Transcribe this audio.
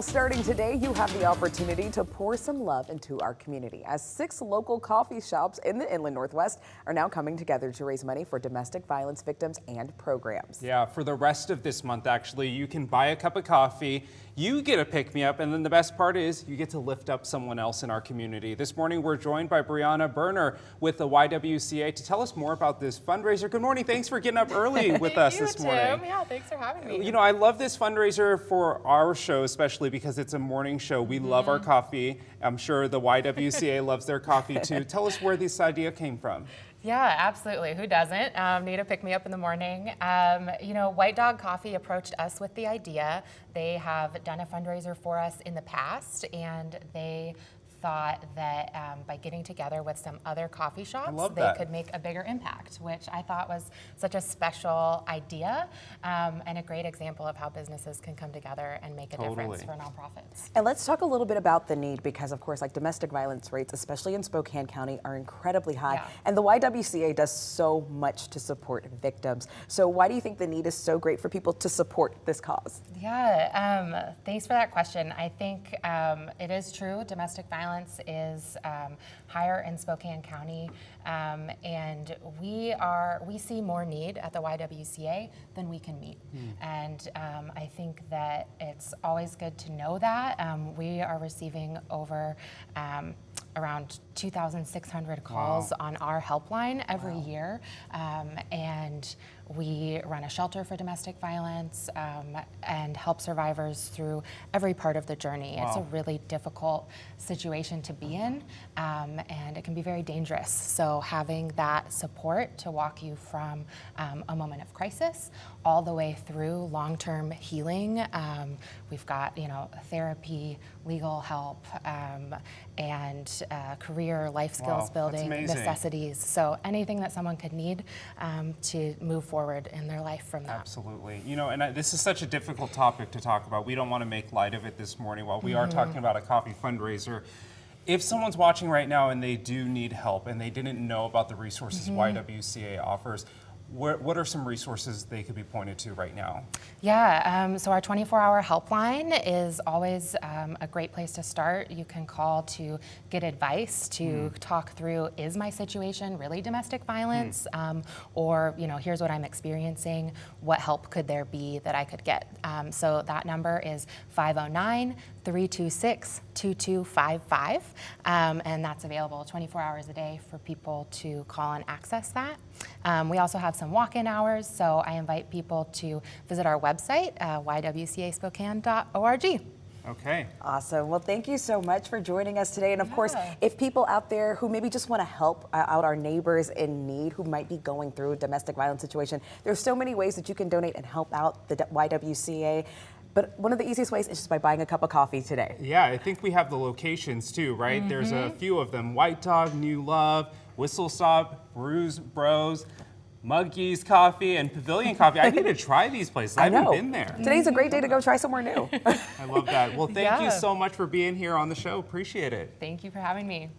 Well, starting today, you have the opportunity to pour some love into our community as 6 local coffee shops in the Inland Northwest are now coming together to raise money for domestic violence victims and programs. Yeah, for the rest of this month, actually, you can buy a cup of coffee, you get a pick-me-up, and then the best part is you get to lift up someone else in our community. This morning, we're joined by Briana Berner with the YWCA to tell us more about this fundraiser. Good morning. Thanks for getting up early with us this morning. Tim. Yeah, thanks for having me. You know, I love this fundraiser for our show, especially because it's a morning show. We love our coffee. I'm sure the YWCA loves their coffee too. Tell us where this idea came from. Yeah, absolutely. Who doesn't need a pick-me-up in the morning? You know, White Dog Coffee approached us with the idea. They have done a fundraiser for us in the past, and they thought that by getting together with some other coffee shops, they could make a bigger impact, which I thought was such a special idea and a great example of how businesses can come together and make a difference for nonprofits. And let's talk a little bit about the need because, of course, like domestic violence rates, especially in Spokane County, are incredibly high. Yeah. And the YWCA does so much to support victims. So why do you think the need is so great for people to support this cause? Yeah, thanks for that question. I think it is true. Domestic violence is higher in Spokane County, and we see more need at the YWCA than we can meet. And I think that it's always good to know that. We are receiving over around 2,600 calls on our helpline every year, and we run a shelter for domestic violence and help survivors through every part of the journey. It's a really difficult situation to be in, and it can be very dangerous. So having that support to walk you from a moment of crisis all the way through long-term healing. We've got, you know, therapy, legal help, and career life skills building necessities. So anything that someone could need to move forward in their life from that. Absolutely. You know, and this is such a difficult topic to talk about. We don't want to make light of it this morning while we are talking about a coffee fundraiser. If someone's watching right now and they do need help and they didn't know about the resources YWCA offers, what are some resources they could be pointed to right now? Yeah, so our 24-hour helpline is always a great place to start. You can call to get advice, to talk through, is my situation really domestic violence? Or, you know, here's what I'm experiencing. What help could there be that I could get? So that number is 509-326-2255, and that's available 24 hours a day for people to call and access that. We also have some walk-in hours, so I invite people to visit our website, ywcaspokane.org. Okay. Awesome. Well, thank you so much for joining us today. And of course, if people out there who maybe just want to help out our neighbors in need who might be going through a domestic violence situation, there's so many ways that you can donate and help out the YWCA. But one of the easiest ways is just by buying a cup of coffee today. Yeah, I think we have the locations too, right? There's a few of them. White Dog, New Love, Whistle Stop, Brews Bros, Muggy's Coffee, and Pavilion Coffee. I need to try these places. I haven't been there. Today's a great day to go try somewhere new. I love that. Well, thank you so much for being here on the show. Appreciate it. Thank you for having me.